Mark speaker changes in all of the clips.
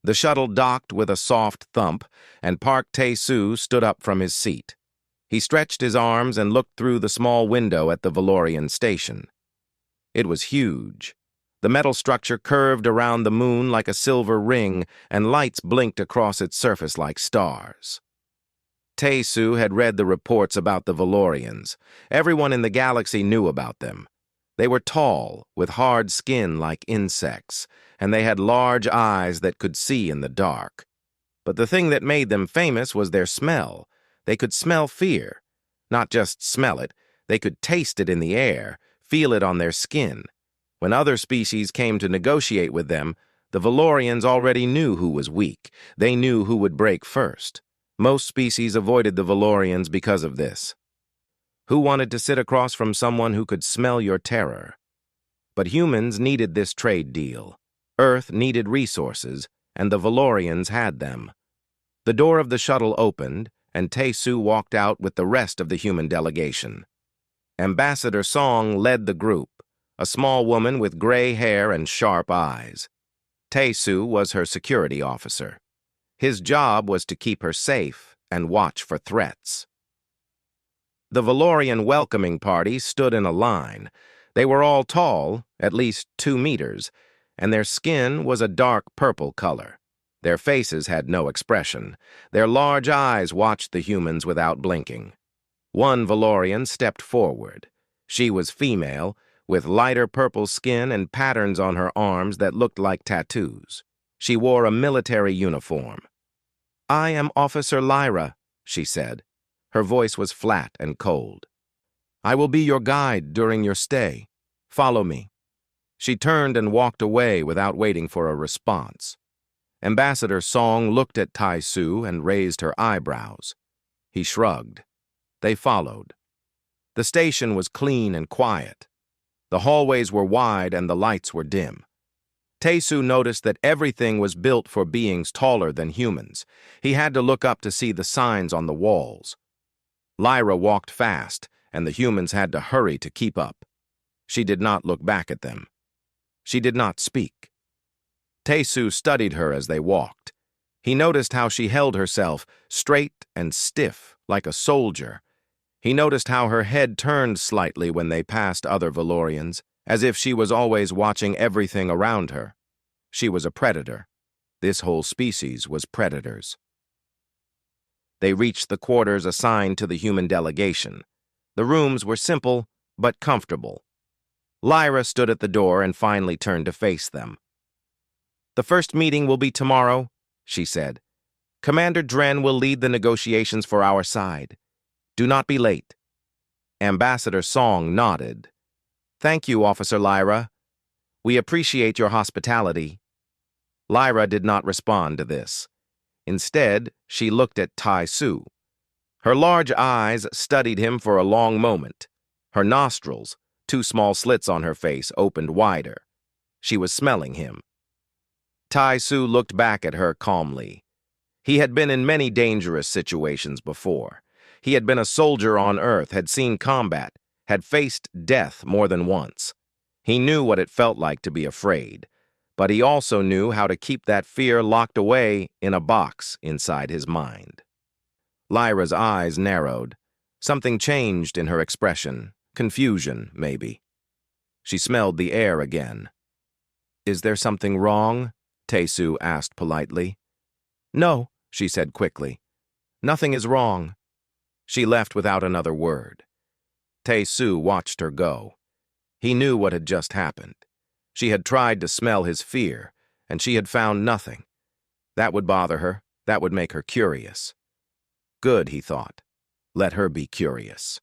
Speaker 1: The shuttle docked with a soft thump, and Park Tae-soo stood up from his seat. He stretched his arms and looked through the small window at the Valorian station. It was huge. The metal structure curved around the moon like a silver ring, and lights blinked across its surface like stars. Tae-soo had read the reports about the Valorians. Everyone in the galaxy knew about them. They were tall, with hard skin like insects, and they had large eyes that could see in the dark. But the thing that made them famous was their smell. They could smell fear. Not just smell it, they could taste it in the air, feel it on their skin. When other species came to negotiate with them, the Valorians already knew who was weak. They knew who would break first. Most species avoided the Valorians because of this. Who wanted to sit across from someone who could smell your terror? But humans needed this trade deal. Earth needed resources, and the Valorians had them. The door of the shuttle opened, and Tae-soo walked out with the rest of the human delegation. Ambassador Song led the group, a small woman with gray hair and sharp eyes. Tae-soo was her security officer. His job was to keep her safe and watch for threats. The Valorian welcoming party stood in a line. They were all tall, at least 2 meters, and their skin was a dark purple color. Their faces had no expression. Their large eyes watched the humans without blinking. One Valorian stepped forward. She was female, with lighter purple skin and patterns on her arms that looked like tattoos. She wore a military uniform. "I am Officer Lyra," she said. Her voice was flat and cold. "I will be your guide during your stay. Follow me." She turned and walked away without waiting for a response. Ambassador Song looked at Tae-soo and raised her eyebrows. He shrugged. They followed. The station was clean and quiet. The hallways were wide and the lights were dim. Tae-soo noticed that everything was built for beings taller than humans. He had to look up to see the signs on the walls. Lyra walked fast, and the humans had to hurry to keep up. She did not look back at them. She did not speak. Tae-soo studied her as they walked. He noticed how she held herself, straight and stiff, like a soldier. He noticed how her head turned slightly when they passed other Valorians, as if she was always watching everything around her. She was a predator. This whole species was predators. They reached the quarters assigned to the human delegation. The rooms were simple, but comfortable. Lyra stood at the door and finally turned to face them. "The first meeting will be tomorrow," she said. "Commander Dren will lead the negotiations for our side. Do not be late." Ambassador Song nodded. "Thank you, Officer Lyra. We appreciate your hospitality." Lyra did not respond to this. Instead, she looked at Tae-soo. Her large eyes studied him for a long moment. Her nostrils, 2 small slits on her face, opened wider. She was smelling him. Tae-soo looked back at her calmly. He had been in many dangerous situations before. He had been a soldier on Earth, had seen combat, had faced death more than once. He knew what it felt like to be afraid, but he also knew how to keep that fear locked away in a box inside his mind. Lyra's eyes narrowed. Something changed in her expression. Confusion, maybe. She smelled the air again. "Is there something wrong?" Tae-soo asked politely. "No," she said quickly. "Nothing is wrong." She left without another word. Tae-soo watched her go. He knew what had just happened. She had tried to smell his fear, and she had found nothing. That would bother her. That would make her curious. Good, he thought. Let her be curious.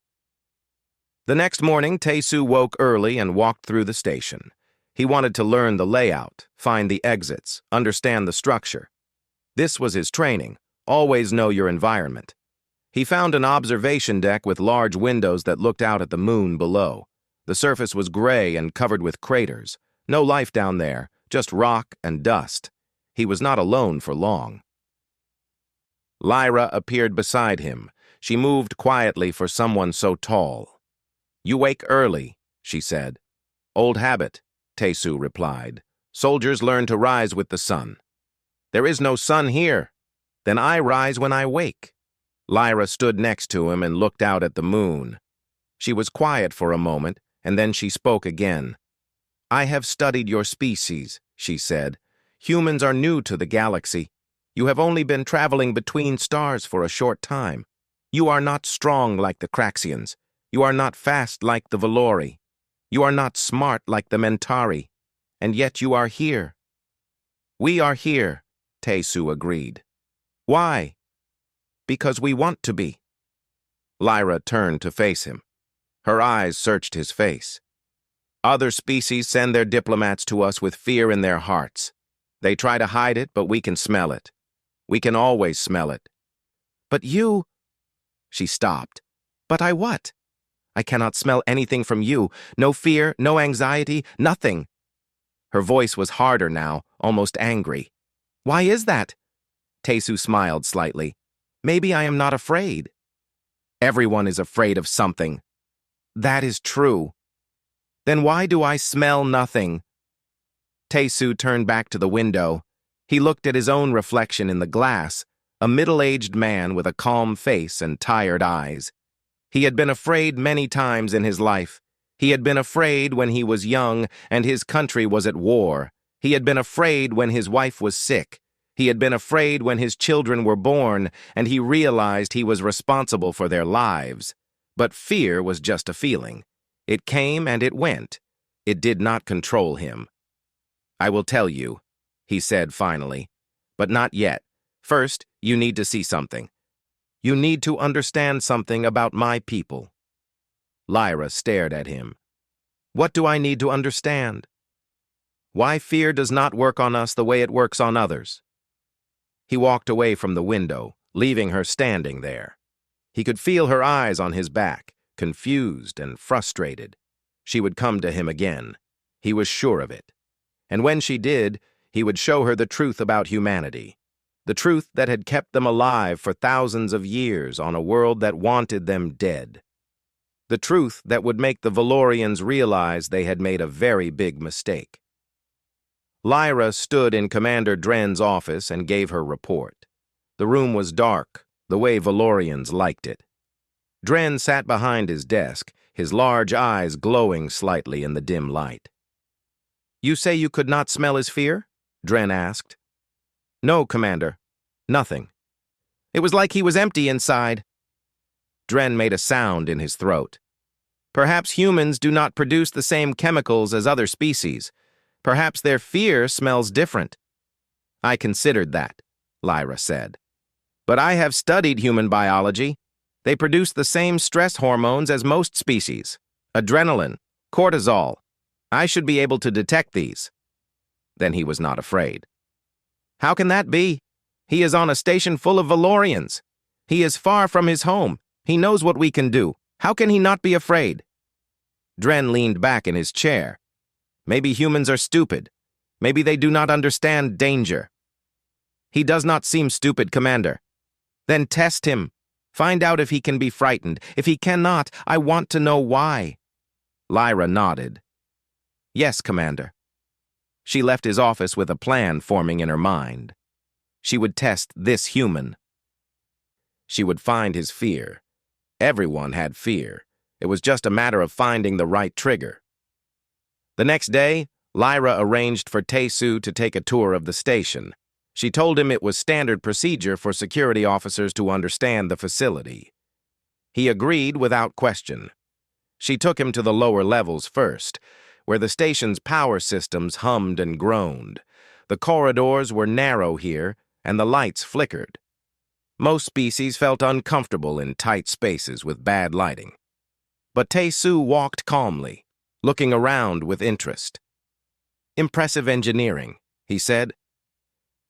Speaker 1: The next morning, Tae-soo woke early and walked through the station. He wanted to learn the layout, find the exits, understand the structure. This was his training. Always know your environment. He found an observation deck with large windows that looked out at the moon below. The surface was gray and covered with craters. No life down there, just rock and dust. He was not alone for long. Lyra appeared beside him. She moved quietly for someone so tall. "You wake early," she said. "Old habit," Tae-soo replied. "Soldiers learn to rise with the sun." There is no sun here. Then I rise when I wake. Lyra stood next to him and looked out at the moon. She was quiet for a moment, and then she spoke again. I have studied your species, she said. Humans are new to the galaxy. You have only been traveling between stars for a short time. You are not strong like the Craxians. You are not fast like the Valori. You are not smart like the Mentari. And yet you are here. We are here, Tesu agreed. Why? Because we want to be. Lyra turned to face him. Her eyes searched his face. Other species send their diplomats to us with fear in their hearts. They try to hide it, but we can smell it. We can always smell it. But you... She stopped. But I what? I cannot smell anything from you. No fear, no anxiety, nothing. Her voice was harder now, almost angry. Why is that? Tesu smiled slightly. Maybe I am not afraid. Everyone is afraid of something. That is true. Then why do I smell nothing? Tesu turned back to the window. He looked at his own reflection in the glass, a middle-aged man with a calm face and tired eyes. He had been afraid many times in his life. He had been afraid when he was young and his country was at war. He had been afraid when his wife was sick. He had been afraid when his children were born, and he realized he was responsible for their lives. But fear was just a feeling. It came and it went. It did not control him. I will tell you, he said finally. But not yet. First, you need to see something. You need to understand something about my people. Lyra stared at him. What do I need to understand? Why fear does not work on us the way it works on others. He walked away from the window, leaving her standing there. He could feel her eyes on his back, confused and frustrated. She would come to him again. He was sure of it. And when she did, he would show her the truth about humanity. The truth that had kept them alive for thousands of years on a world that wanted them dead. The truth that would make the Valorians realize they had made a very big mistake. Lyra stood in Commander Dren's office and gave her report. The room was dark, the way Valorians liked it. Dren sat behind his desk, his large eyes glowing slightly in the dim light. You say you could not smell his fear? Dren asked. No, Commander. Nothing. It was like he was empty inside. Dren made a sound in his throat. Perhaps humans do not produce the same chemicals as other species. Perhaps their fear smells different. I considered that, Lyra said. But I have studied human biology. They produce the same stress hormones as most species. Adrenaline, cortisol. I should be able to detect these. Then he was not afraid. How can that be? He is on a station full of Valorians. He is far from his home. He knows what we can do. How can he not be afraid? Dren leaned back in his chair. Maybe humans are stupid. Maybe they do not understand danger. He does not seem stupid, Commander. Then test him. Find out if he can be frightened. If he cannot, I want to know why. Lyra nodded. Yes, Commander. She left his office with a plan forming in her mind. She would test this human. She would find his fear. Everyone had fear. It was just a matter of finding the right trigger. The next day, Lyra arranged for Tesu to take a tour of the station. She told him it was standard procedure for security officers to understand the facility. He agreed without question. She took him to the lower levels first, where the station's power systems hummed and groaned. The corridors were narrow here, and the lights flickered. Most species felt uncomfortable in tight spaces with bad lighting. But Tesu walked calmly, looking around with interest. Impressive engineering, he said.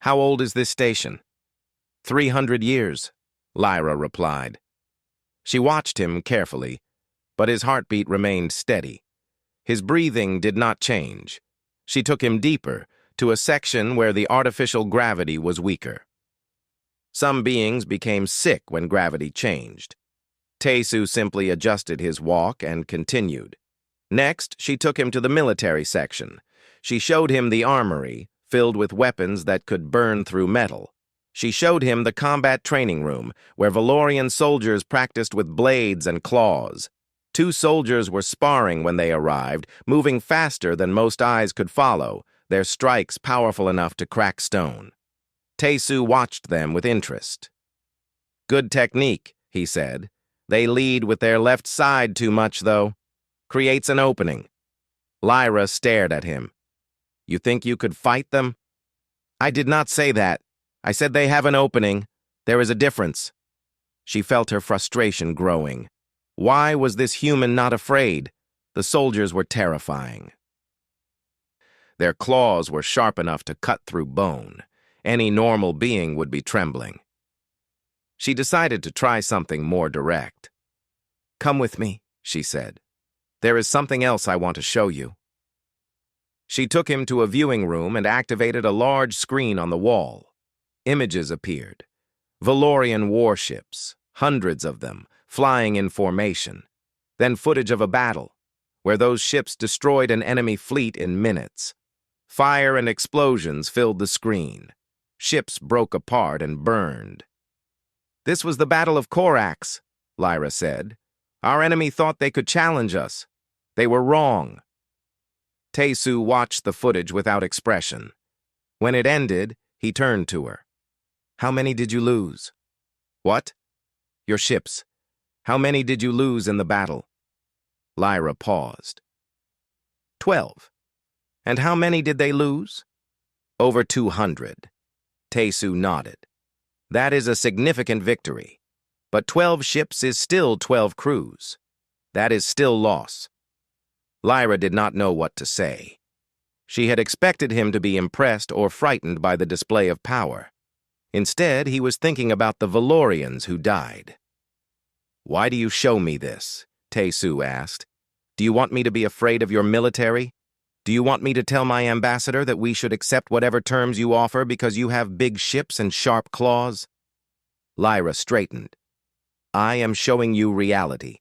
Speaker 1: How old is this station? 300 years, Lyra replied. She watched him carefully, but his heartbeat remained steady. His breathing did not change. She took him deeper, to a section where the artificial gravity was weaker. Some beings became sick when gravity changed. Tesu simply adjusted his walk and continued. Next, she took him to the military section. She showed him the armory, filled with weapons that could burn through metal. She showed him the combat training room, where Valorian soldiers practiced with blades and claws. 2 soldiers were sparring when they arrived, moving faster than most eyes could follow, their strikes powerful enough to crack stone. Tae-Soo watched them with interest. "Good technique," he said. "They lead with their left side too much, though. Creates an opening." Lyra stared at him. "You think you could fight them?" "I did not say that. I said they have an opening. There is a difference." She felt her frustration growing. Why was this human not afraid? The soldiers were terrifying. Their claws were sharp enough to cut through bone. Any normal being would be trembling. She decided to try something more direct. "Come with me," she said. "There is something else I want to show you." She took him to a viewing room and activated a large screen on the wall. Images appeared. Valorian warships, hundreds of them, flying in formation. Then footage of a battle, where those ships destroyed an enemy fleet in minutes. Fire and explosions filled the screen. Ships broke apart and burned. "This was the Battle of Korax," Lyra said. "Our enemy thought they could challenge us. They were wrong." Tae-Soo watched the footage without expression. When it ended, he turned to her. "How many did you lose?" "What?" "Your ships. How many did you lose in the battle?" Lyra paused. 12. "And how many did they lose?" "Over 200. Tae-Soo nodded. "That is a significant victory. But 12 ships is still 12 crews. That is still loss." Lyra did not know what to say. She had expected him to be impressed or frightened by the display of power. Instead, he was thinking about the Valorians who died. "Why do you show me this?" Tae-Soo asked. "Do you want me to be afraid of your military? Do you want me to tell my ambassador that we should accept whatever terms you offer because you have big ships and sharp claws?" Lyra straightened. "I am showing you reality.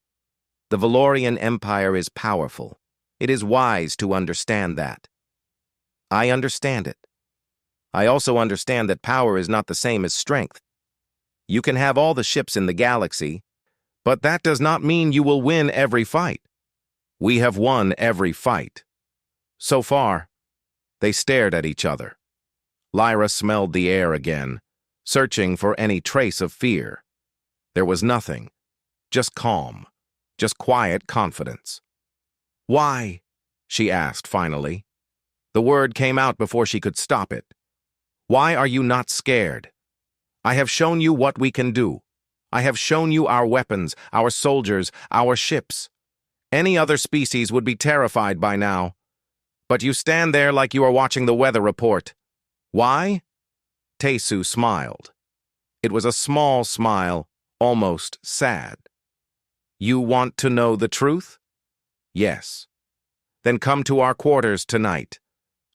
Speaker 1: The Valorian Empire is powerful. It is wise to understand that." "I understand it. I also understand that power is not the same as strength. You can have all the ships in the galaxy, but that does not mean you will win every fight. We have won every fight. So far." They stared at each other. Lyra smelled the air again, searching for any trace of fear. There was nothing. Just calm. Just quiet confidence. "Why?" she asked finally. The word came out before she could stop it. "Why are you not scared? I have shown you what we can do. I have shown you our weapons, our soldiers, our ships. Any other species would be terrified by now. But you stand there like you are watching the weather report. Why?" Tae-Soo smiled. It was a small smile, almost sad. "You want to know the truth?" "Yes." "Then come to our quarters tonight.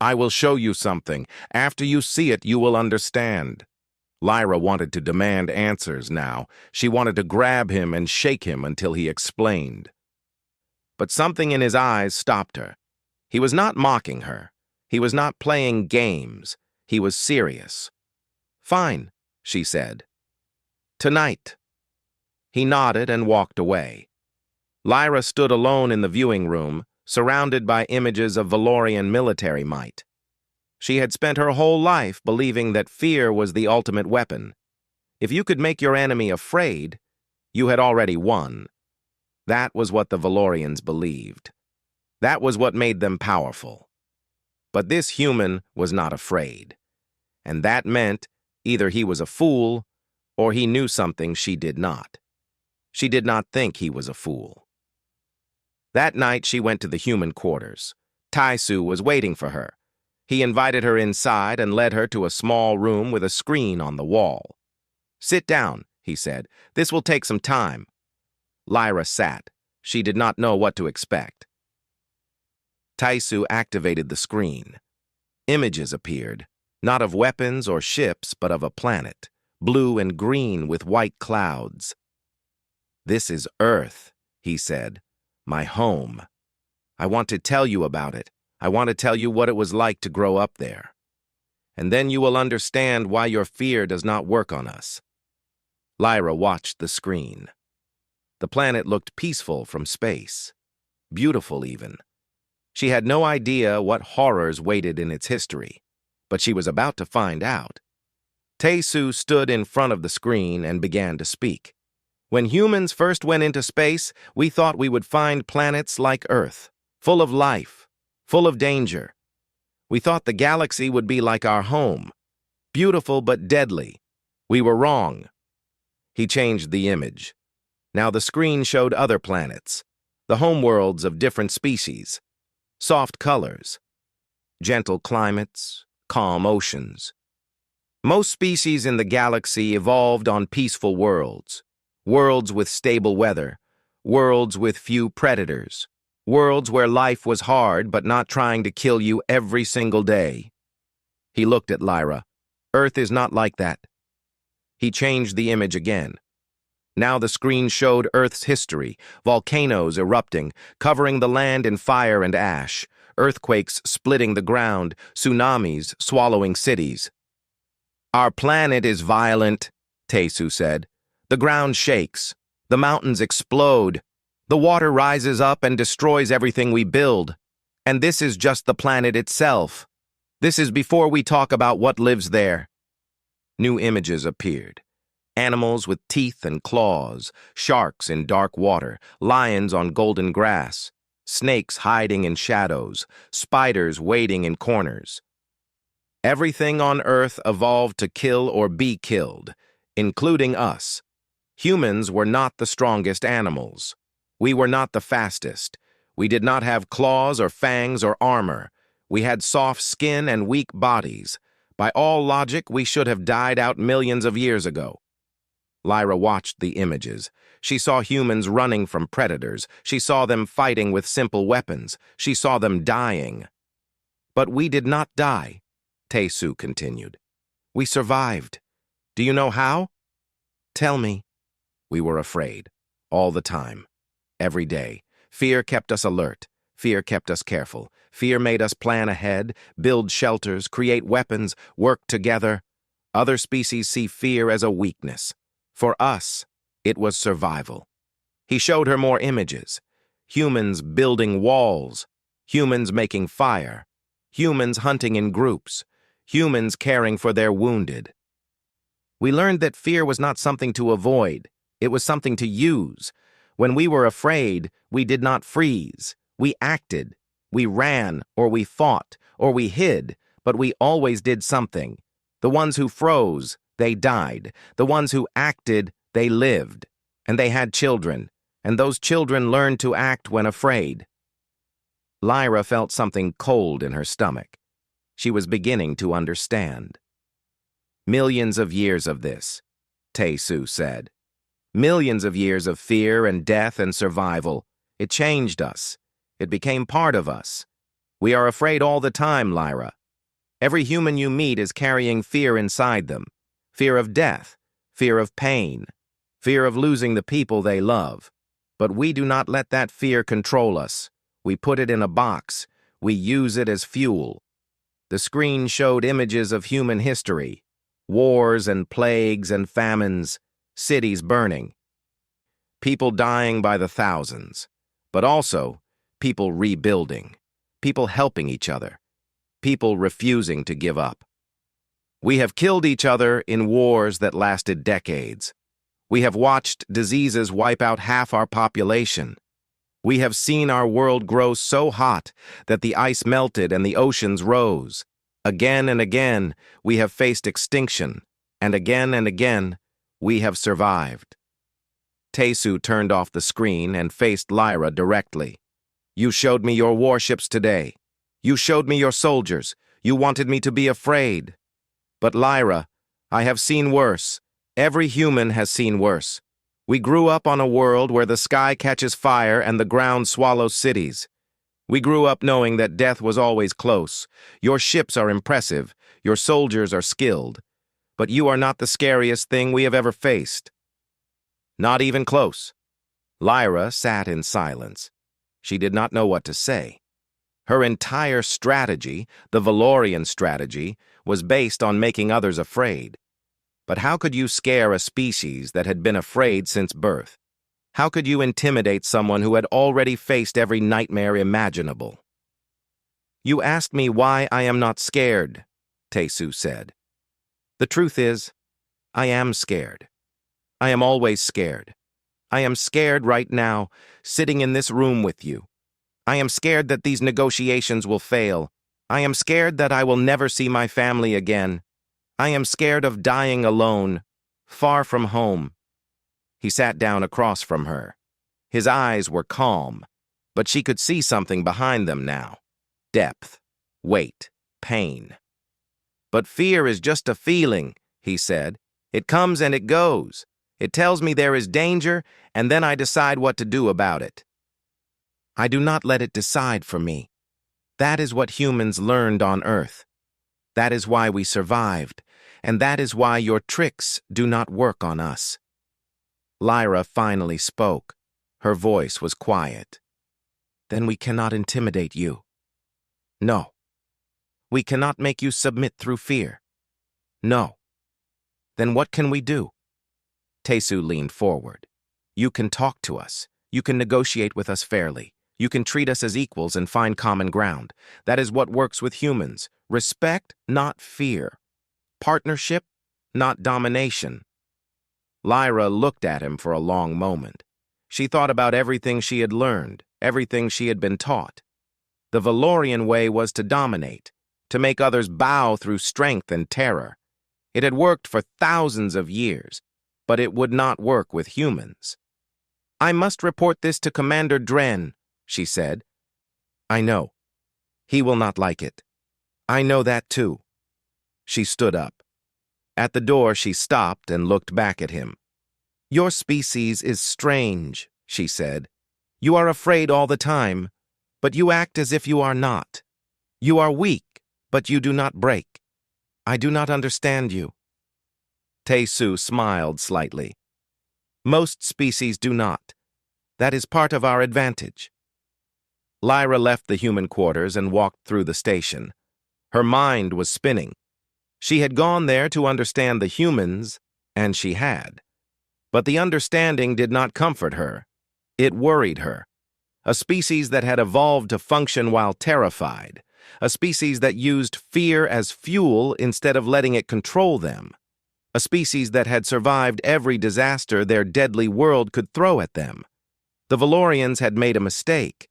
Speaker 1: I will show you something. After you see it, you will understand." Lyra wanted to demand answers now. She wanted to grab him and shake him until he explained. But something in his eyes stopped her. He was not mocking her. He was not playing games. He was serious. "Fine," she said. "Tonight." He nodded and walked away. Lyra stood alone in the viewing room, surrounded by images of Valorian military might. She had spent her whole life believing that fear was the ultimate weapon. If you could make your enemy afraid, you had already won. That was what the Valorians believed. That was what made them powerful. But this human was not afraid. And that meant either he was a fool or he knew something she did not. She did not think he was a fool. That night she went to the human quarters. Tae-Soo was waiting for her. He invited her inside and led her to a small room with a screen on the wall. "Sit down," he said. "This will take some time." Lyra sat. She did not know what to expect. Tae-Soo activated the screen. Images appeared, not of weapons or ships, but of a planet, blue and green with white clouds. "This is Earth," he said. "My home. I want to tell you about it. I want to tell you what it was like to grow up there." and then you will understand why your fear does not work on us." Lyra watched the screen. The planet looked peaceful from space, beautiful even. She had no idea what horrors waited in its history, but she was about to find out. Tae-Soo stood in front of the screen and began to speak. "When humans first went into space, we thought we would find planets like Earth, full of life, full of danger. We thought the galaxy would be like our home, beautiful but deadly. We were wrong." He changed the image. Now the screen showed other planets, the homeworlds of different species, soft colors, gentle climates, calm oceans. Most species in the galaxy evolved on peaceful worlds, worlds with stable weather, worlds with few predators, worlds where life was hard but not trying to kill you every single day. He looked at Lyra. "Earth is not like that." He changed the image again. Now the screen showed Earth's history, volcanoes erupting, covering the land in fire and ash, earthquakes splitting the ground, tsunamis swallowing cities. "Our planet is violent," Tae-Soo said. "The ground shakes, the mountains explode, the water rises up and destroys everything we build. And this is just the planet itself. This is before we talk about what lives there." New images appeared. Animals with teeth and claws, sharks in dark water, lions on golden grass, snakes hiding in shadows, spiders waiting in corners. Everything on Earth evolved to kill or be killed, including us. Humans were not the strongest animals. We were not the fastest. We did not have claws or fangs or armor. We had soft skin and weak bodies. By all logic, we should have died out millions of years ago. Lyra watched the images. She saw humans running from predators. She saw them fighting with simple weapons. She saw them dying. "But we did not die," Tae-Soo continued. "We survived. Do you know how?" "Tell me." "We were afraid. All the time. Every day. Fear kept us alert. Fear kept us careful. Fear made us plan ahead, build shelters, create weapons, work together. Other species see fear as a weakness. For us, it was survival." He showed her more images. Humans building walls. Humans making fire. Humans hunting in groups. Humans caring for their wounded. "We learned that fear was not something to avoid. It was something to use. When we were afraid, we did not freeze. We acted. We ran, or we fought, or we hid, but we always did something. The ones who froze, they died. The ones who acted, they lived. And they had children, and those children learned to act when afraid." Lyra felt something cold in her stomach. She was beginning to understand. "Millions of years of this," Tae-Soo said. "Millions of years of fear and death and survival. It changed us. It became part of us. We are afraid all the time, Lyra. Every human you meet is carrying fear inside them. Fear of death, fear of pain, fear of losing the people they love. But we do not let that fear control us. We put it in a box. We use it as fuel." The screen showed images of human history, wars and plagues and famines, cities burning, people dying by the thousands, but also people rebuilding, people helping each other, people refusing to give up. "We have killed each other in wars that lasted decades. We have watched diseases wipe out half our population. We have seen our world grow so hot that the ice melted and the oceans rose. Again and again, we have faced extinction, and again, we have survived." Tae-Soo turned off the screen and faced Lyra directly. "You showed me your warships today. You showed me your soldiers. You wanted me to be afraid. But Lyra, I have seen worse. Every human has seen worse. We grew up on a world where the sky catches fire and the ground swallows cities. We grew up knowing that death was always close. Your ships are impressive. Your soldiers are skilled. But you are not the scariest thing we have ever faced." "Not even close." Lyra sat in silence. She did not know what to say. Her entire strategy, the Valorian strategy, was based on making others afraid. But how could you scare a species that had been afraid since birth? How could you intimidate someone who had already faced every nightmare imaginable? "You asked me why I am not scared," Tae-Soo said. "The truth is, I am scared. I am always scared. I am scared right now, sitting in this room with you. I am scared that these negotiations will fail. I am scared that I will never see my family again. I am scared of dying alone, far from home." He sat down across from her. His eyes were calm, but she could see something behind them now. Depth, weight, pain. "But fear is just a feeling," he said. "It comes and it goes. It tells me there is danger, and then I decide what to do about it. I do not let it decide for me. That is what humans learned on Earth. That is why we survived, and that is why your tricks do not work on us." Lyra finally spoke. Her voice was quiet. "Then we cannot intimidate you. No. We cannot make you submit through fear. No. Then what can we do?" Tae-Soo leaned forward. "You can talk to us. You can negotiate with us fairly. You can treat us as equals and find common ground. That is what works with humans. Respect, not fear. Partnership, not domination." Lyra looked at him for a long moment. She thought about everything she had learned, everything she had been taught. The Valorian way was to dominate, to make others bow through strength and terror. It had worked for thousands of years, but it would not work with humans. "I must report this to Commander Dren," she said. "I know. He will not like it. I know that too." She stood up. At the door, she stopped and looked back at him. "Your species is strange," she said. "You are afraid all the time, but you act as if you are not. You are weak, but you do not break. I do not understand you." Tae-Soo smiled slightly. "Most species do not. That is part of our advantage." Lyra left the human quarters and walked through the station. Her mind was spinning. She had gone there to understand the humans, and she had. But the understanding did not comfort her. It worried her. A species that had evolved to function while terrified. A species that used fear as fuel instead of letting it control them. A species that had survived every disaster their deadly world could throw at them. The Valorians had made a mistake.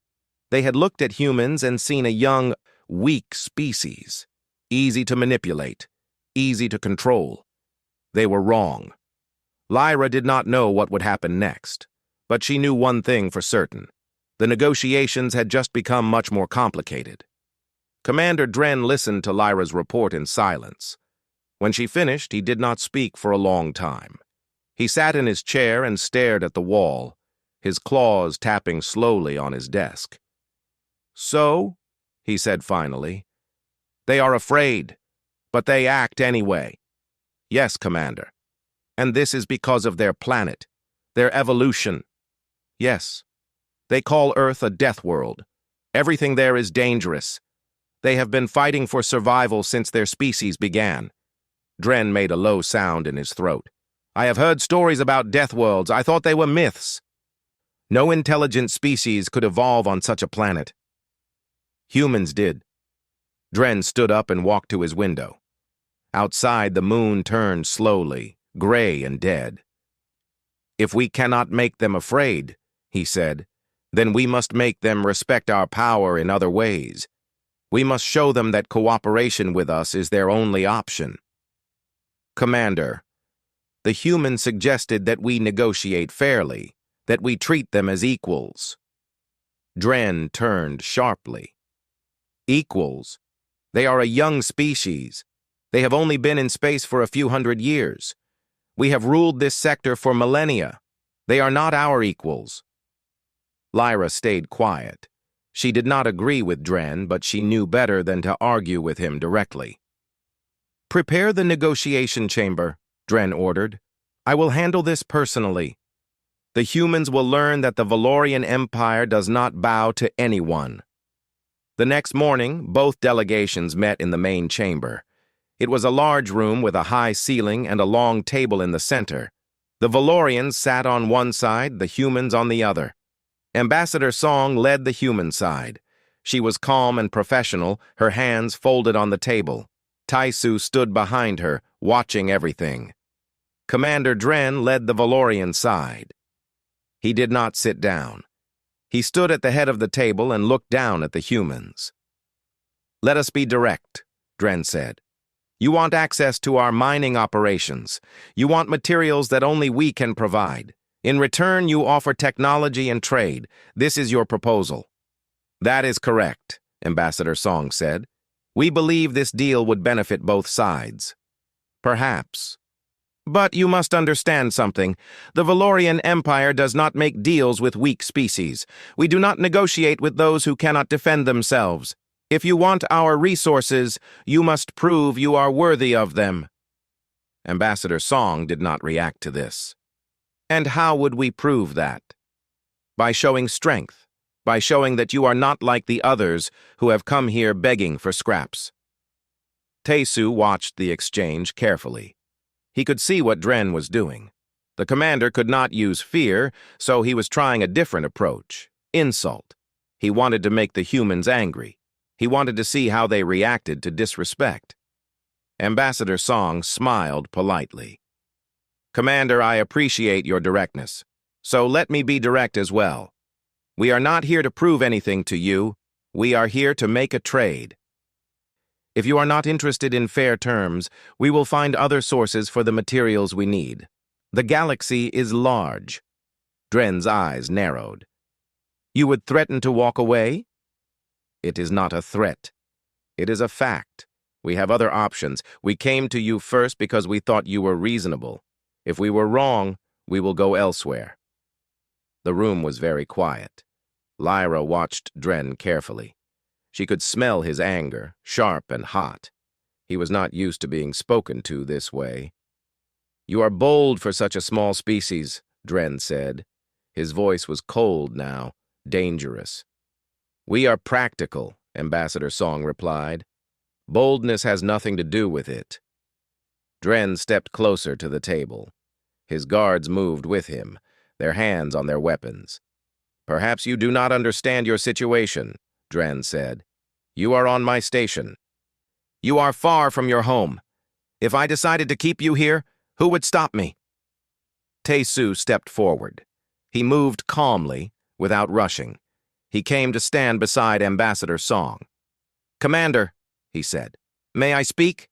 Speaker 1: They had looked at humans and seen a young, weak species. Easy to manipulate. Easy to control. They were wrong. Lyra did not know what would happen next, but she knew one thing for certain. The negotiations had just become much more complicated. Commander Dren listened to Lyra's report in silence. When she finished, he did not speak for a long time. He sat in his chair and stared at the wall, his claws tapping slowly on his desk. "So," he said finally, "they are afraid, but they act anyway." "Yes, Commander. And this is because of their planet, their evolution." "Yes. They call Earth a death world. Everything there is dangerous. They have been fighting for survival since their species began." Dren made a low sound in his throat. "I have heard stories about death worlds. I thought they were myths. No intelligent species could evolve on such a planet. Humans did." Dren stood up and walked to his window. Outside, the moon turned slowly, gray and dead. "If we cannot make them afraid," he said, "then we must make them respect our power in other ways. We must show them that cooperation with us is their only option." "Commander, the humans suggested that we negotiate fairly, that we treat them as equals." Dren turned sharply. "Equals? They are a young species. They have only been in space for a few hundred years. We have ruled this sector for millennia. They are not our equals." Lyra stayed quiet. She did not agree with Dren, but she knew better than to argue with him directly. "Prepare the negotiation chamber," Dren ordered. "I will handle this personally. The humans will learn that the Valorian Empire does not bow to anyone." The next morning, both delegations met in the main chamber. It was a large room with a high ceiling and a long table in the center. The Valorians sat on one side, the humans on the other. Ambassador Song led the human side. She was calm and professional, her hands folded on the table. Taisu stood behind her, watching everything. Commander Dren led the Valorian side. He did not sit down. He stood at the head of the table and looked down at the humans. "Let us be direct," Dren said. "You want access to our mining operations. You want materials that only we can provide. In return, you offer technology and trade. This is your proposal." "That is correct," Ambassador Song said. "We believe this deal would benefit both sides." "Perhaps. But you must understand something. The Valorian Empire does not make deals with weak species. We do not negotiate with those who cannot defend themselves. If you want our resources, you must prove you are worthy of them." Ambassador Song did not react to this. "And how would we prove that?" "By showing strength, by showing that you are not like the others who have come here begging for scraps." Taisu watched the exchange carefully. He could see what Dren was doing. The commander could not use fear, so he was trying a different approach: insult. He wanted to make the humans angry. He wanted to see how they reacted to disrespect. Ambassador Song smiled politely. "Commander, I appreciate your directness. So let me be direct as well. We are not here to prove anything to you. We are here to make a trade. If you are not interested in fair terms, we will find other sources for the materials we need. The galaxy is large." Dren's eyes narrowed. "You would threaten to walk away?" "It is not a threat. It is a fact. We have other options. We came to you first because we thought you were reasonable. If we were wrong, we will go elsewhere." The room was very quiet. Lyra watched Dren carefully. She could smell his anger, sharp and hot. He was not used to being spoken to this way. "You are bold for such a small species," Dren said. His voice was cold now, dangerous. "We are practical," Ambassador Song replied. "Boldness has nothing to do with it." Dren stepped closer to the table. His guards moved with him, their hands on their weapons. "Perhaps you do not understand your situation," Dren said. "You are on my station. You are far from your home. If I decided to keep you here, who would stop me?" Taisu stepped forward. He moved calmly, without rushing. He came to stand beside Ambassador Song. "Commander," he said, "may I speak?"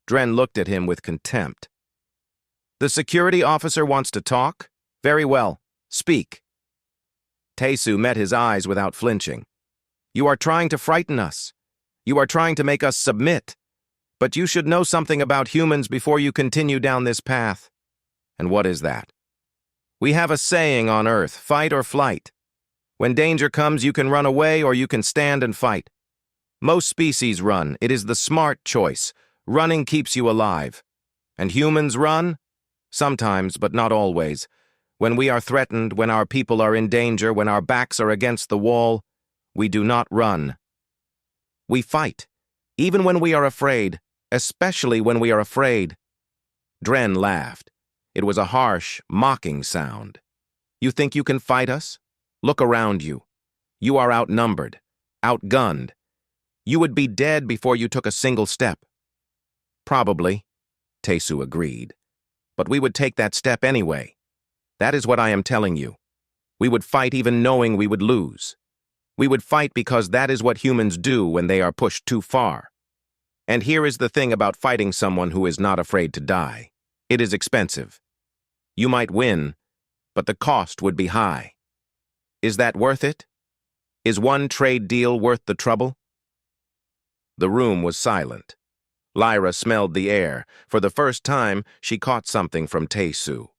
Speaker 1: Dren looked at him with contempt. "The security officer wants to talk? Very well. Speak." Taisu met his eyes without flinching. "You are trying to frighten us. You are trying to make us submit. But you should know something about humans before you continue down this path." "And what is that?" "We have a saying on Earth, fight or flight. When danger comes, you can run away or you can stand and fight. Most species run. It is the smart choice. Running keeps you alive. And humans run? Sometimes, but not always. When we are threatened, when our people are in danger, when our backs are against the wall, we do not run. We fight, even when we are afraid, especially when we are afraid." Dren laughed. It was a harsh, mocking sound. "You think you can fight us? Look around you. You are outnumbered, outgunned. You would be dead before you took a single step." "Probably," Taisu agreed. "But we would take that step anyway. That is what I am telling you. We would fight even knowing we would lose. We would fight because that is what humans do when they are pushed too far. And here is the thing about fighting someone who is not afraid to die. It is expensive. You might win, but the cost would be high. Is that worth it? Is one trade deal worth the trouble?" The room was silent. Lyra smelled the air. For the first time, she caught something from Taisu.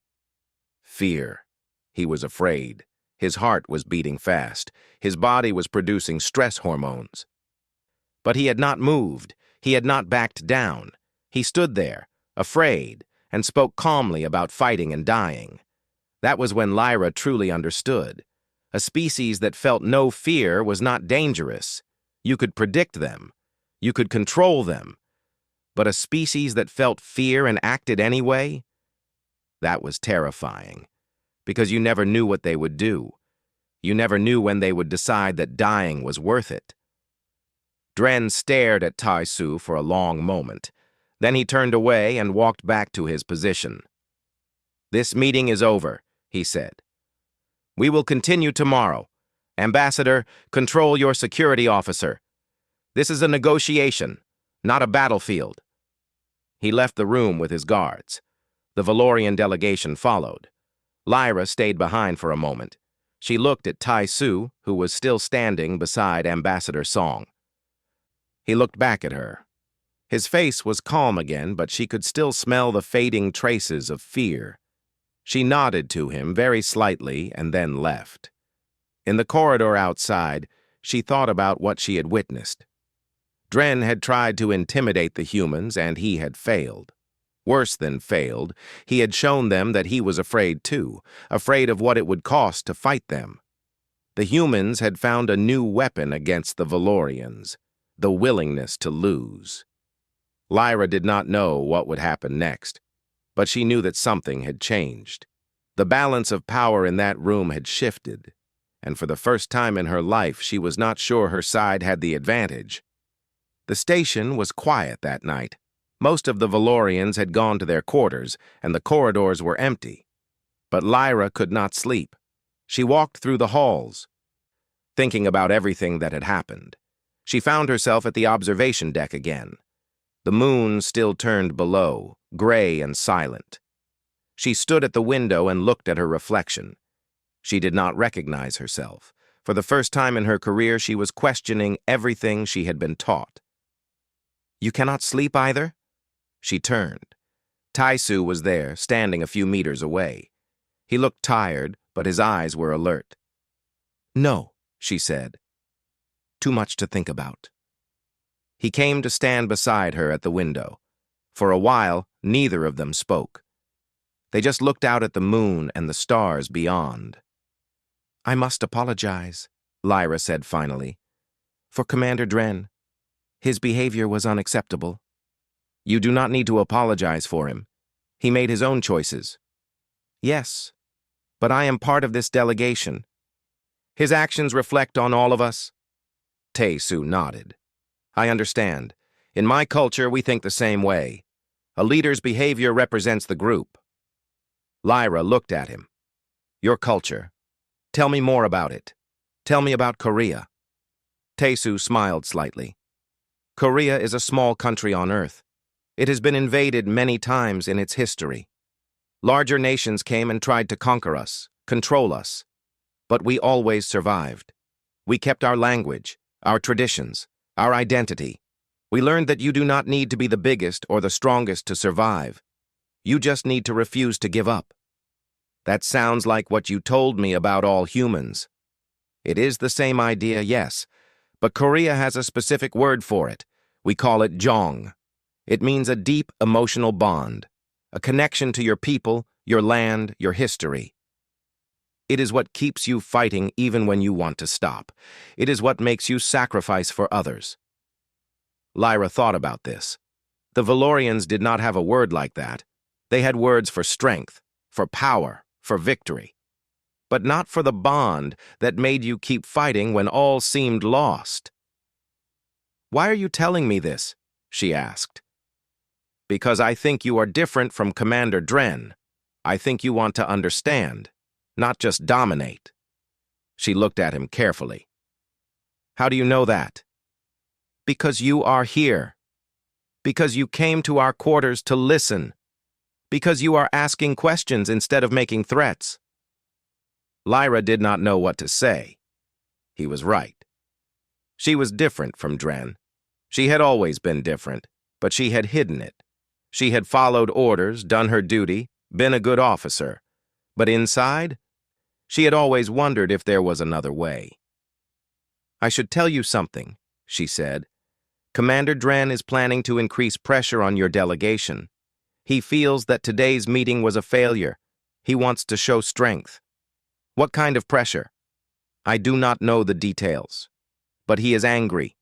Speaker 1: Fear. He was afraid. His heart was beating fast. His body was producing stress hormones. But he had not moved. He had not backed down. He stood there, afraid, and spoke calmly about fighting and dying. That was when Lyra truly understood. A species that felt no fear was not dangerous. You could predict them. You could control them. But a species that felt fear and acted anyway? That was terrifying, because you never knew what they would do. You never knew when they would decide that dying was worth it. Dren stared at Tai Su for a long moment. Then he turned away and walked back to his position. "This meeting is over," he said. "We will continue tomorrow. Ambassador, control your security officer. This is a negotiation, not a battlefield." He left the room with his guards. The Valorian delegation followed. Lyra stayed behind for a moment. She looked at Tai Su, who was still standing beside Ambassador Song. He looked back at her. His face was calm again, but she could still smell the fading traces of fear. She nodded to him very slightly and then left. In the corridor outside, she thought about what she had witnessed. Dren had tried to intimidate the humans, and he had failed. Worse than failed, he had shown them that he was afraid too, afraid of what it would cost to fight them. The humans had found a new weapon against the Valorians, the willingness to lose. Lyra did not know what would happen next, but she knew that something had changed. The balance of power in that room had shifted, and for the first time in her life she was not sure her side had the advantage. The station was quiet that night. Most of the Valorians had gone to their quarters, and the corridors were empty. But Lyra could not sleep. She walked through the halls, thinking about everything that had happened. She found herself at the observation deck again. The moon still turned below, gray and silent. She stood at the window and looked at her reflection. She did not recognize herself. For the first time in her career, she was questioning everything she had been taught. "You cannot sleep either?" She turned. Tai Su was there, standing a few meters away. He looked tired, but his eyes were alert. "No," she said. "Too much to think about." He came to stand beside her at the window. For a while, neither of them spoke. They just looked out at the moon and the stars beyond. "I must apologize," Lyra said finally, "for Commander Dren. His behavior was unacceptable." "You do not need to apologize for him. He made his own choices." "Yes, but I am part of this delegation. His actions reflect on all of us." Tai Su nodded. "I understand. In my culture, we think the same way. A leader's behavior represents the group." Lyra looked at him. "Your culture. Tell me more about it. Tell me about Korea." Tai Su smiled slightly. "Korea is a small country on Earth. It has been invaded many times in its history. Larger nations came and tried to conquer us, control us. But we always survived. We kept our language, our traditions, our identity. We learned that you do not need to be the biggest or the strongest to survive. You just need to refuse to give up. That sounds like what you told me about all humans. It is the same idea, yes, but Korea has a specific word for it. We call it jong. It means a deep emotional bond, a connection to your people, your land, your history. It is what keeps you fighting even when you want to stop. It is what makes you sacrifice for others." Lyra thought about this. The Valorians did not have a word like that. They had words for strength, for power, for victory. But not for the bond that made you keep fighting when all seemed lost. "Why are you telling me this?" she asked. "Because I think you are different from Commander Dren. I think you want to understand, not just dominate." She looked at him carefully. "How do you know that?" "Because you are here. Because you came to our quarters to listen. Because you are asking questions instead of making threats." Lyra did not know what to say. He was right. She was different from Dren. She had always been different, but she had hidden it. She had followed orders, done her duty, been a good officer. But inside, she had always wondered if there was another way. "I should tell you something," she said. "Commander Dren is planning to increase pressure on your delegation. He feels that today's meeting was a failure. He wants to show strength." "What kind of pressure?" "I do not know the details. But he is angry.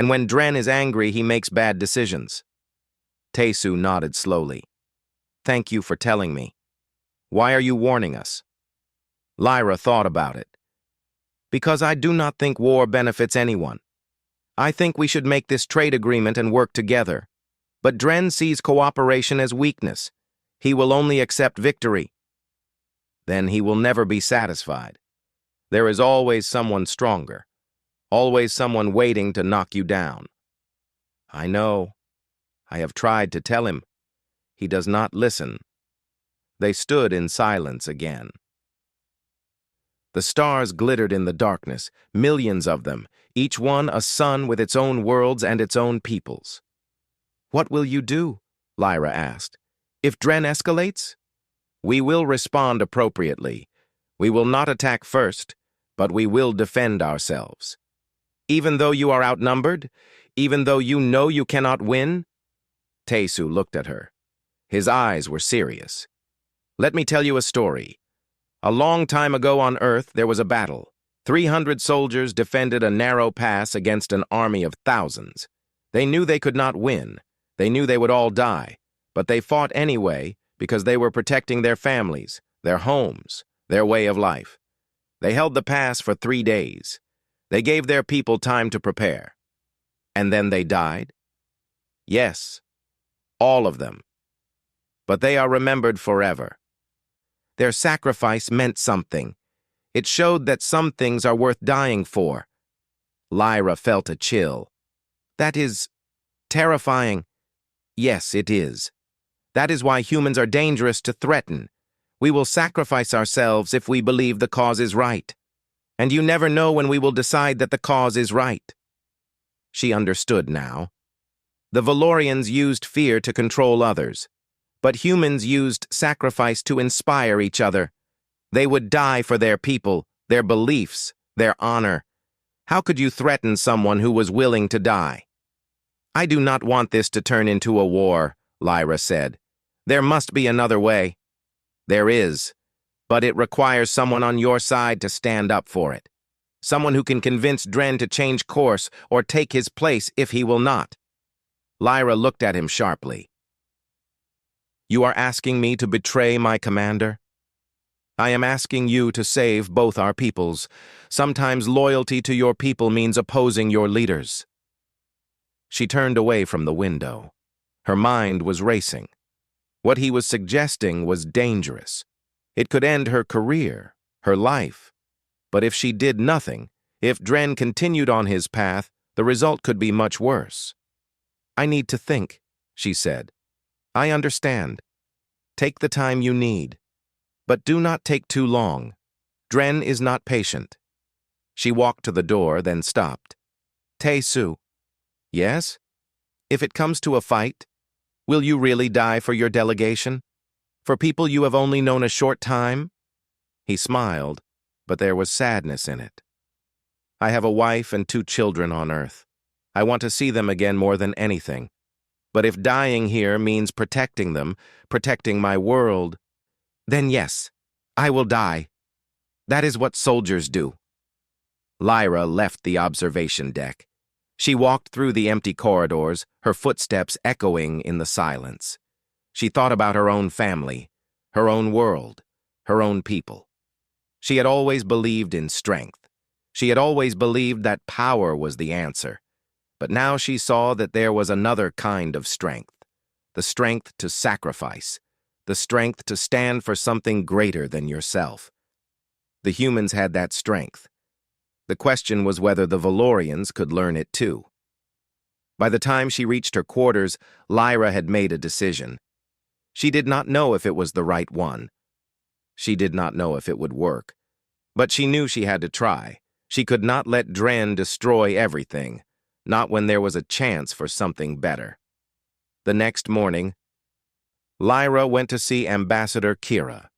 Speaker 1: And when Dren is angry, he makes bad decisions. Taesu nodded slowly. Thank you for telling me. Why are you warning us? Lyra thought about it. Because I do not think war benefits anyone. I think we should make this trade agreement and work together. But Dren sees cooperation as weakness. He will only accept victory. Then he will never be satisfied. There is always someone stronger. Always someone waiting to knock you down. I know. I have tried to tell him. He does not listen. They stood in silence again. The stars glittered in the darkness, millions of them, each one a sun with its own worlds and its own peoples. What will you do? Lyra asked. If Dren escalates? We will respond appropriately. We will not attack first, but we will defend ourselves. Even though you are outnumbered? Even though you know you cannot win? Taesu looked at her. His eyes were serious. Let me tell you a story. A long time ago on Earth, there was a battle. 300 soldiers defended a narrow pass against an army of thousands. They knew they could not win. They knew they would all die. But they fought anyway because they were protecting their families, their homes, their way of life. They held the pass for 3 days. They gave their people time to prepare. And then they died? Yes, all of them. But they are remembered forever. Their sacrifice meant something. It showed that some things are worth dying for. Lyra felt a chill. That is terrifying. Yes, it is. That is why humans are dangerous to threaten. We will sacrifice ourselves if we believe the cause is right. And you never know when we will decide that the cause is right. She understood now. The Valorians used fear to control others, but humans used sacrifice to inspire each other. They would die for their people, their beliefs, their honor. How could you threaten someone who was willing to die? I do not want this to turn into a war, Lyra said. There must be another way. There is, but it requires someone on your side to stand up for it. Someone who can convince Dren to change course or take his place if he will not. Lyra looked at him sharply. You are asking me to betray my commander? I am asking you to save both our peoples. Sometimes loyalty to your people means opposing your leaders. She turned away from the window. Her mind was racing. What he was suggesting was dangerous. It could end her career, her life. But if she did nothing, if Dren continued on his path, the result could be much worse. I need to think, she said. I understand. Take the time you need. But do not take too long. Dren is not patient. She walked to the door, then stopped. Taesu. Yes? If it comes to a fight, will you really die for your delegation? For people you have only known a short time? He smiled, but there was sadness in it. I have a wife and 2 children on Earth. I want to see them again more than anything. But if dying here means protecting them, protecting my world, then yes, I will die. That is what soldiers do. Lyra left the observation deck. She walked through the empty corridors, her footsteps echoing in the silence. She thought about her own family, her own world, her own people. She had always believed in strength. She had always believed that power was the answer. But now she saw that there was another kind of strength. The strength to sacrifice. The strength to stand for something greater than yourself. The humans had that strength. The question was whether the Valorians could learn it too. By the time she reached her quarters, Lyra had made a decision. She did not know if it was the right one. She did not know if it would work. But she knew she had to try. She could not let Dren destroy everything, not when there was a chance for something better. The next morning, Lyra went to see Ambassador Kira.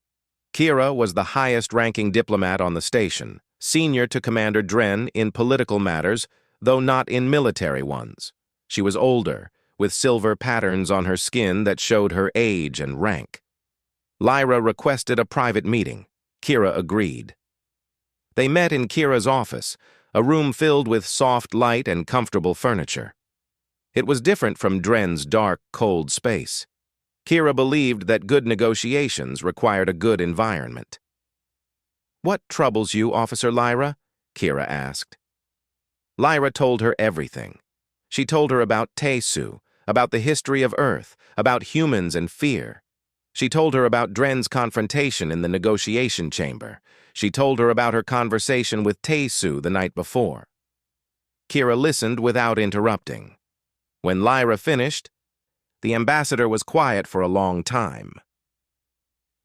Speaker 1: Kira was the highest-ranking diplomat on the station, senior to Commander Dren in political matters, though not in military ones. She was older, with silver patterns on her skin that showed her age and rank. Lyra requested a private meeting. Kira agreed. They met in Kira's office, a room filled with soft light and comfortable furniture. It was different from Dren's dark, cold space. Kira believed that good negotiations required a good environment. "What troubles you, Officer Lyra?" Kira asked. Lyra told her everything. She told her about Taesu, about the history of Earth, about humans and fear. She told her about Dren's confrontation in the negotiation chamber. She told her about her conversation with Taesu the night before. Kira listened without interrupting. When Lyra finished, the ambassador was quiet for a long time.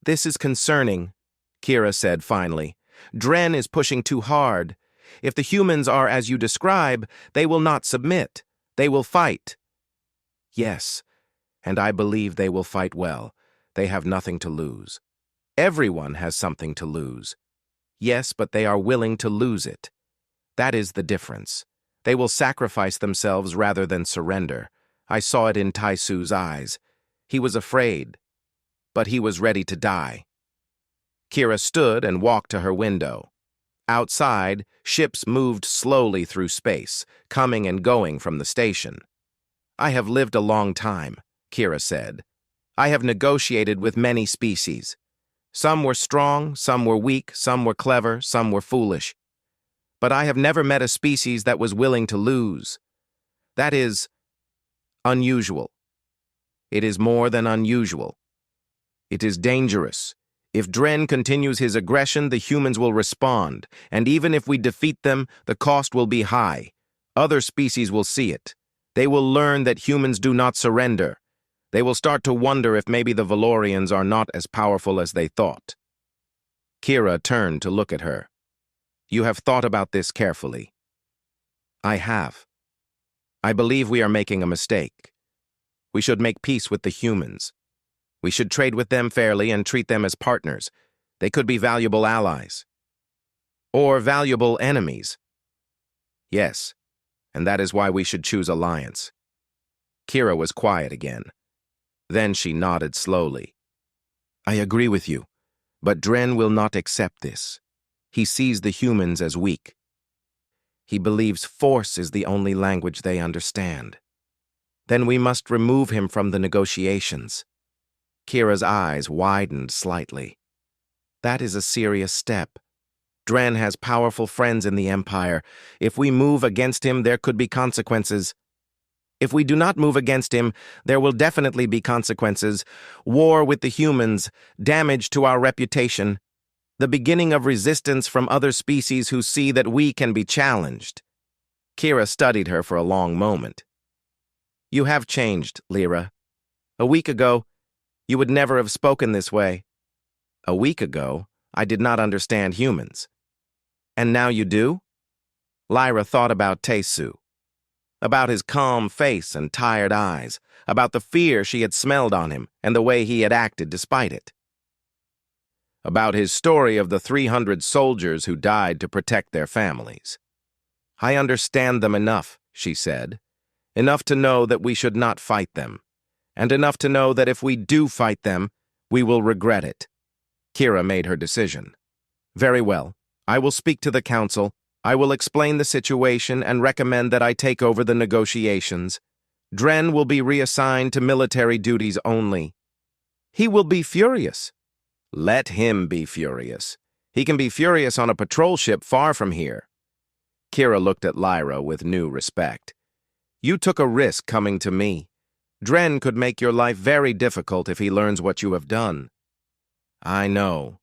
Speaker 1: "This is concerning," Kira said finally. "Dren is pushing too hard. If the humans are as you describe, they will not submit. They will fight." "Yes, and I believe they will fight well. They have nothing to lose. Everyone has something to lose. Yes, but they are willing to lose it. That is the difference. They will sacrifice themselves rather than surrender. I saw it in Taesu's eyes. He was afraid, but he was ready to die." Kira stood and walked to her window. Outside, ships moved slowly through space, coming and going from the station. "I have lived a long time," Kira said. "I have negotiated with many species. Some were strong, some were weak, some were clever, some were foolish. But I have never met a species that was willing to lose. That is unusual. It is more than unusual. It is dangerous. If Dren continues his aggression, the humans will respond, and even if we defeat them, the cost will be high. Other species will see it. They will learn that humans do not surrender. They will start to wonder if maybe the Valorians are not as powerful as they thought." Kira turned to look at her. "You have thought about this carefully." "I have. I believe we are making a mistake. We should make peace with the humans. We should trade with them fairly and treat them as partners. They could be valuable allies. Or valuable enemies. Yes, and that is why we should choose alliance." Kira was quiet again. Then she nodded slowly. "I agree with you, but Dren will not accept this. He sees the humans as weak. He believes force is the only language they understand. Then we must remove him from the negotiations." Kira's eyes widened slightly. "That is a serious step. Dren has powerful friends in the Empire. If we move against him, there could be consequences. If we do not move against him, there will definitely be consequences. War with the humans, damage to our reputation, the beginning of resistance from other species who see that we can be challenged." Kira studied her for a long moment. "You have changed, Lyra. A week ago, you would never have spoken this way. A week ago, I did not understand humans. And now you do?" Lyra thought about Taesu, about his calm face and tired eyes, about the fear she had smelled on him and the way he had acted despite it. About his story of the 300 soldiers who died to protect their families. "I understand them enough," she said. "Enough to know that we should not fight them. And enough to know that if we do fight them, we will regret it." Kira made her decision. "Very well. I will speak to the council. I will explain the situation and recommend that I take over the negotiations. Dren will be reassigned to military duties only." "He will be furious." "Let him be furious. He can be furious on a patrol ship far from here." Kira looked at Lyra with new respect. "You took a risk coming to me. Dren could make your life very difficult if he learns what you have done." "I know,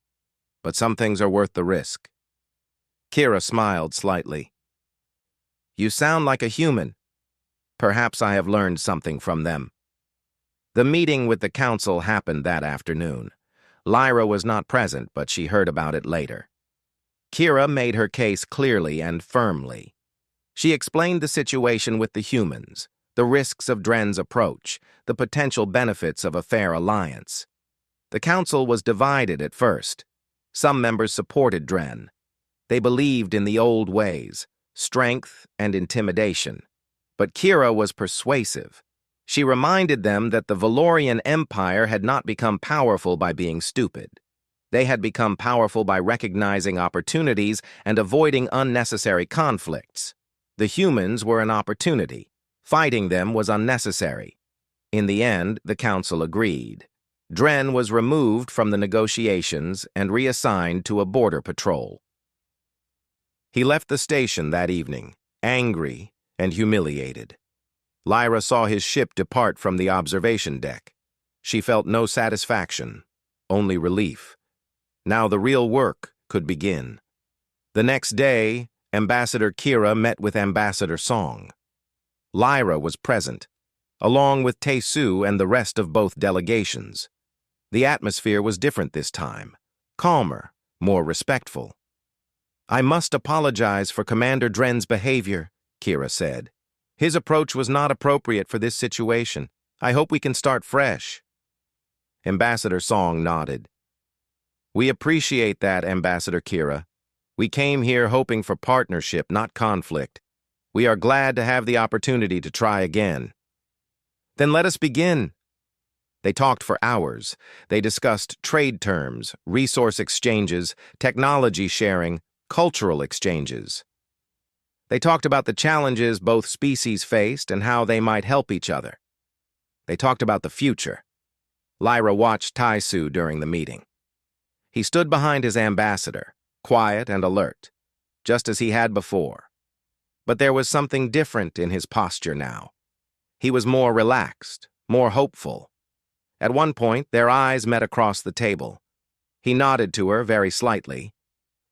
Speaker 1: but some things are worth the risk." Kira smiled slightly. "You sound like a human. Perhaps I have learned something from them." The meeting with the council happened that afternoon. Lyra was not present, but she heard about it later. Kira made her case clearly and firmly. She explained the situation with the humans, the risks of Dren's approach, the potential benefits of a fair alliance. The council was divided at first. Some members supported Dren. They believed in the old ways, strength and intimidation. But Kira was persuasive. She reminded them that the Valorian Empire had not become powerful by being stupid. They had become powerful by recognizing opportunities and avoiding unnecessary conflicts. The humans were an opportunity. Fighting them was unnecessary. In the end, the council agreed. Dren was removed from the negotiations and reassigned to a border patrol. He left the station that evening, angry and humiliated. Lyra saw his ship depart from the observation deck. She felt no satisfaction, only relief. Now the real work could begin. The next day, Ambassador Kira met with Ambassador Song. Lyra was present, along with Tae-Soo and the rest of both delegations. The atmosphere was different this time, calmer, more respectful. "I must apologize for Commander Dren's behavior," Kira said. "His approach was not appropriate for this situation. I hope we can start fresh." Ambassador Song nodded. "We appreciate that, Ambassador Kira. We came here hoping for partnership, not conflict. We are glad to have the opportunity to try again." "Then let us begin." They talked for hours. They discussed trade terms, resource exchanges, technology sharing, cultural exchanges. They talked about the challenges both species faced and how they might help each other. They talked about the future. Lyra watched Tae-Soo during the meeting. He stood behind his ambassador, quiet and alert, just as he had before. But there was something different in his posture now. He was more relaxed, more hopeful. At one point, their eyes met across the table. He nodded to her very slightly.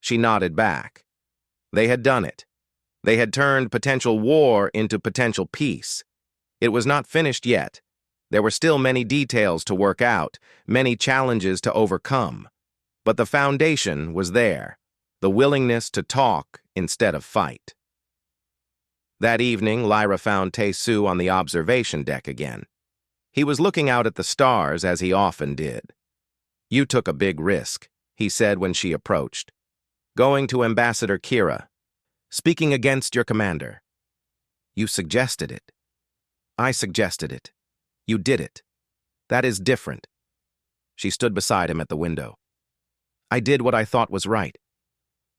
Speaker 1: She nodded back. They had done it. They had turned potential war into potential peace. It was not finished yet. There were still many details to work out, many challenges to overcome. But the foundation was there, the willingness to talk instead of fight. That evening, Lyra found Tae-Soo on the observation deck again. He was looking out at the stars as he often did. "You took a big risk," he said when she approached. "Going to Ambassador Kira. Speaking against your commander. You suggested it. I suggested it. You did it. That is different." She stood beside him at the window. "I did what I thought was right.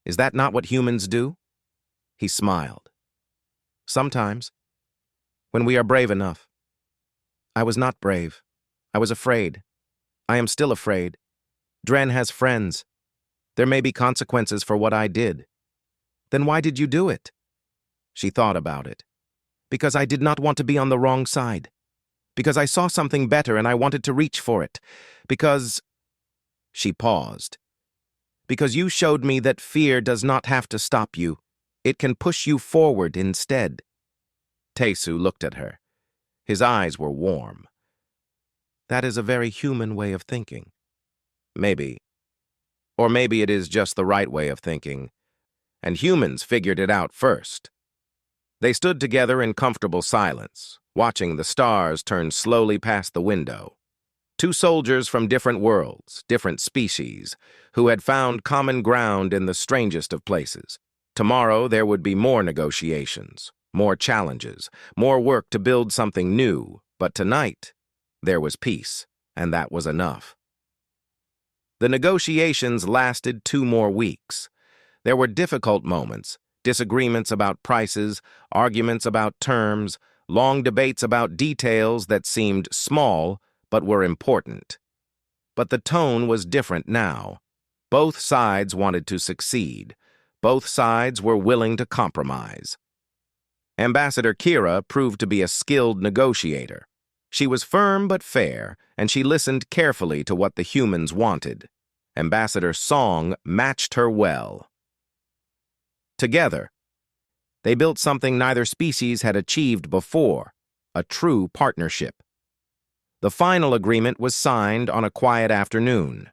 Speaker 1: Is that not what humans do?" He smiled. "Sometimes. When we are brave enough." "I was not brave. I was afraid. I am still afraid. Dren has friends. There may be consequences for what I did." "Then why did you do it?" She thought about it. "Because I did not want to be on the wrong side. Because I saw something better and I wanted to reach for it. Because—" She paused. "Because you showed me that fear does not have to stop you. It can push you forward instead." Tae-Soo looked at her. His eyes were warm. "That is a very human way of thinking." "Maybe. Or maybe it is just the right way of thinking. And humans figured it out first." They stood together in comfortable silence, watching the stars turn slowly past the window. Two soldiers from different worlds, different species, who had found common ground in the strangest of places. Tomorrow there would be more negotiations, more challenges, more work to build something new, but tonight there was peace, and that was enough. The negotiations lasted 2 more weeks. There were difficult moments, disagreements about prices, arguments about terms, long debates about details that seemed small but were important. But the tone was different now. Both sides wanted to succeed. Both sides were willing to compromise. Ambassador Kira proved to be a skilled negotiator. She was firm but fair, and she listened carefully to what the humans wanted. Ambassador Song matched her well. Together, they built something neither species had achieved before, a true partnership. The final agreement was signed on a quiet afternoon.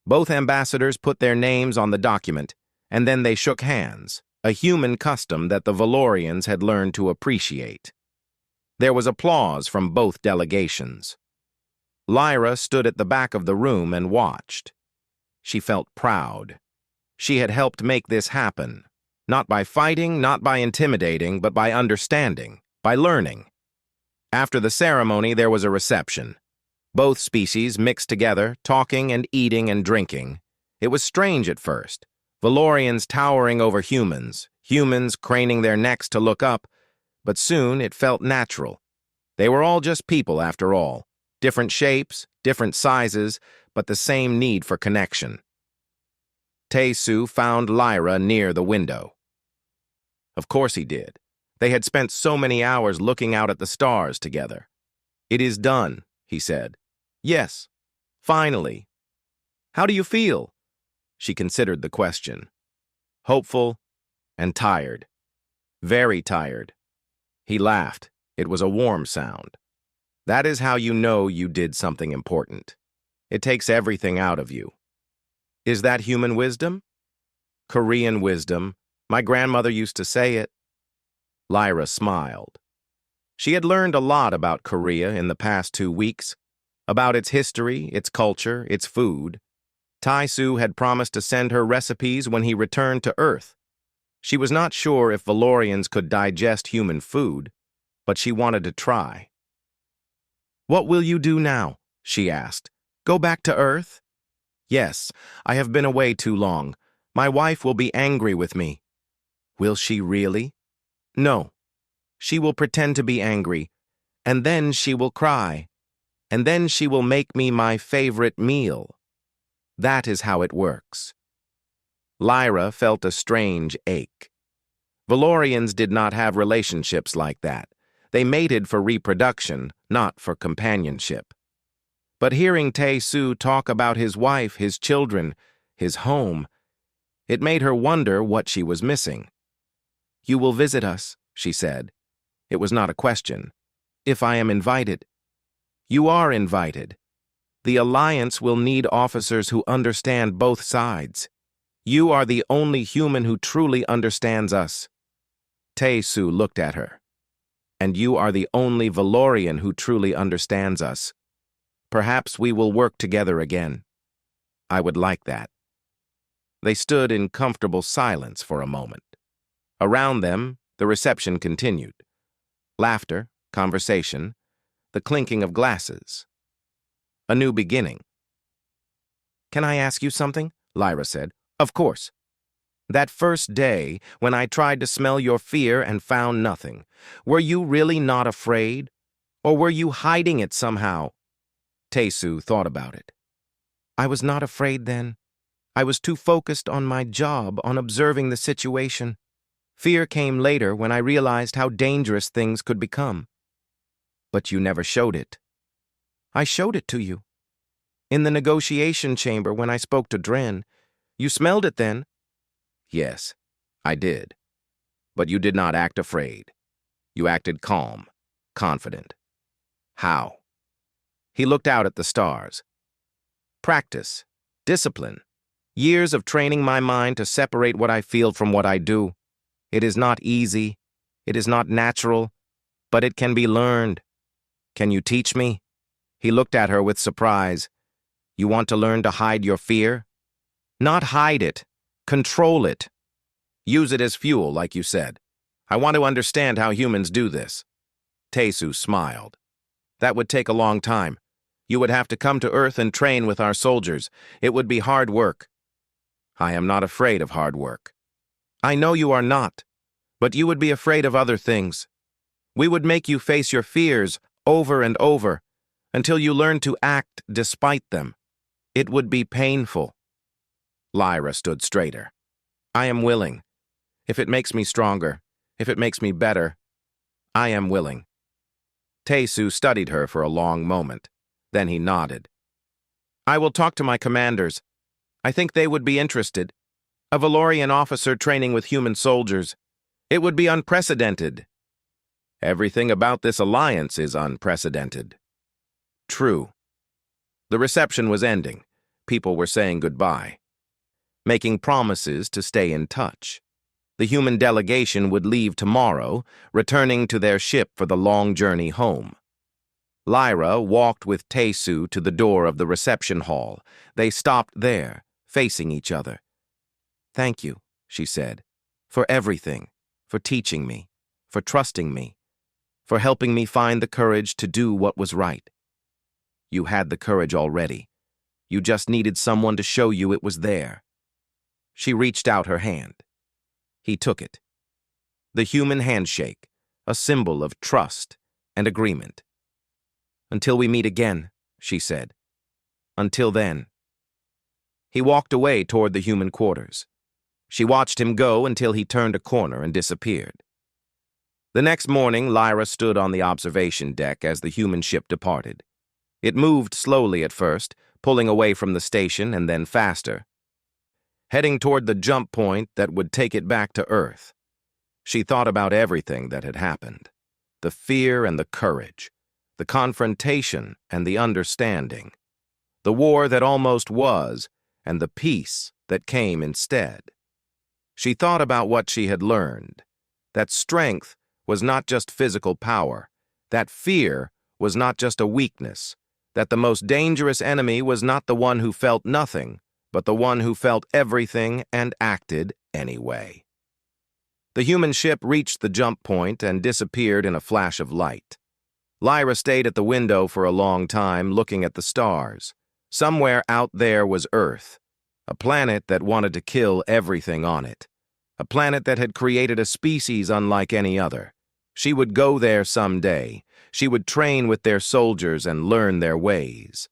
Speaker 1: Both ambassadors put their names on the document, and then they shook hands, a human custom that the Valorians had learned to appreciate. There was applause from both delegations. Lyra stood at the back of the room and watched. She felt proud. She had helped make this happen, not by fighting, not by intimidating, but by understanding, by learning. After the ceremony, there was a reception. Both species mixed together, talking and eating and drinking. It was strange at first. Valorians towering over humans, humans craning their necks to look up, but soon it felt natural. They were all just people after all, different shapes, different sizes, but the same need for connection. Tae-Soo found Lyra near the window. Of course he did. They had spent so many hours looking out at the stars together. "It is done," he said. "Yes, finally." "How do you feel?" She considered the question. "Hopeful and tired. Very tired." He laughed. It was a warm sound. "That is how you know you did something important. It takes everything out of you." "Is that human wisdom?" "Korean wisdom. My grandmother used to say it." Lyra smiled. She had learned a lot about Korea in the past 2 weeks, about its history, its culture, its food. Tae-Soo had promised to send her recipes when he returned to Earth. She was not sure if Valorians could digest human food, but she wanted to try. "What will you do now?" she asked. "Go back to Earth?" "Yes, I have been away too long. My wife will be angry with me." "Will she really?" "No. She will pretend to be angry, and then she will cry, and then she will make me my favorite meal. That is how it works." Lyra felt a strange ache. Valorians did not have relationships like that. They mated for reproduction, not for companionship. But hearing Tae-Soo talk about his wife, his children, his home, it made her wonder what she was missing. "You will visit us," she said. It was not a question. "If I am invited." "You are invited. The Alliance will need officers who understand both sides. You are the only human who truly understands us." Tae-Soo looked at her. "And you are the only Valorian who truly understands us. Perhaps we will work together again. I would like that." They stood in comfortable silence for a moment. Around them, the reception continued. Laughter, conversation, the clinking of glasses. A new beginning. "Can I ask you something?" Lyra said. "Of course." "That first day, when I tried to smell your fear and found nothing, were you really not afraid? Or were you hiding it somehow?" Tae-Soo thought about it. "I was not afraid then. I was too focused on my job, on observing the situation. Fear came later when I realized how dangerous things could become." "But you never showed it." "I showed it to you. In the negotiation chamber when I spoke to Dren. You smelled it then." "Yes, I did. But you did not act afraid. You acted calm, confident." "How?" He looked out at the stars. "Practice, discipline, years of training my mind to separate what I feel from what I do. It is not easy, it is not natural, but it can be learned. Can you teach me?" He looked at her with surprise. "You want to learn to hide your fear?" "Not hide it, control it. Use it as fuel, like you said. I want to understand how humans do this." Tae-Soo smiled. "That would take a long time. You would have to come to Earth and train with our soldiers. It would be hard work." "I am not afraid of hard work." "I know you are not, but you would be afraid of other things. We would make you face your fears over and over until you learn to act despite them. It would be painful." Lyra stood straighter. "I am willing. If it makes me stronger, if it makes me better, I am willing." Tae-Soo studied her for a long moment. Then he nodded. "I will talk to my commanders. I think they would be interested. A Valorian officer training with human soldiers. It would be unprecedented." "Everything about this alliance is unprecedented." "True." The reception was ending. People were saying goodbye, making promises to stay in touch. The human delegation would leave tomorrow, returning to their ship for the long journey home. Lyra walked with Tae-Soo to the door of the reception hall. They stopped there, facing each other. "Thank you," she said, "for everything, for teaching me, for trusting me, for helping me find the courage to do what was right." "You had the courage already. You just needed someone to show you it was there. She reached out her hand. He took it. The human handshake, a symbol of trust and agreement. "Until we meet again," she said. "Until then." He walked away toward the human quarters. She watched him go until he turned a corner and disappeared. The next morning, Lyra stood on the observation deck as the human ship departed. It moved slowly at first, pulling away from the station and then faster, heading toward the jump point that would take it back to Earth. She thought about everything that had happened. The fear and the courage, the confrontation and the understanding, the war that almost was, and the peace that came instead. She thought about what she had learned, that strength was not just physical power, that fear was not just a weakness, that the most dangerous enemy was not the one who felt nothing, but the one who felt everything and acted anyway. The human ship reached the jump point and disappeared in a flash of light. Lyra stayed at the window for a long time, looking at the stars. Somewhere out there was Earth, a planet that wanted to kill everything on it, a planet that had created a species unlike any other. She would go there someday. She would train with their soldiers and learn their ways.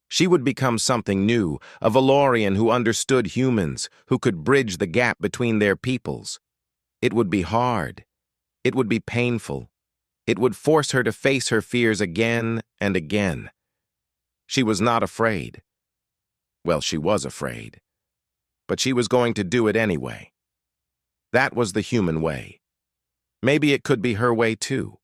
Speaker 1: She would become something new, a Valorian who understood humans, who could bridge the gap between their peoples. It would be hard. It would be painful. It would force her to face her fears again and again. She was not afraid. Well, she was afraid. But she was going to do it anyway. That was the human way. Maybe it could be her way too.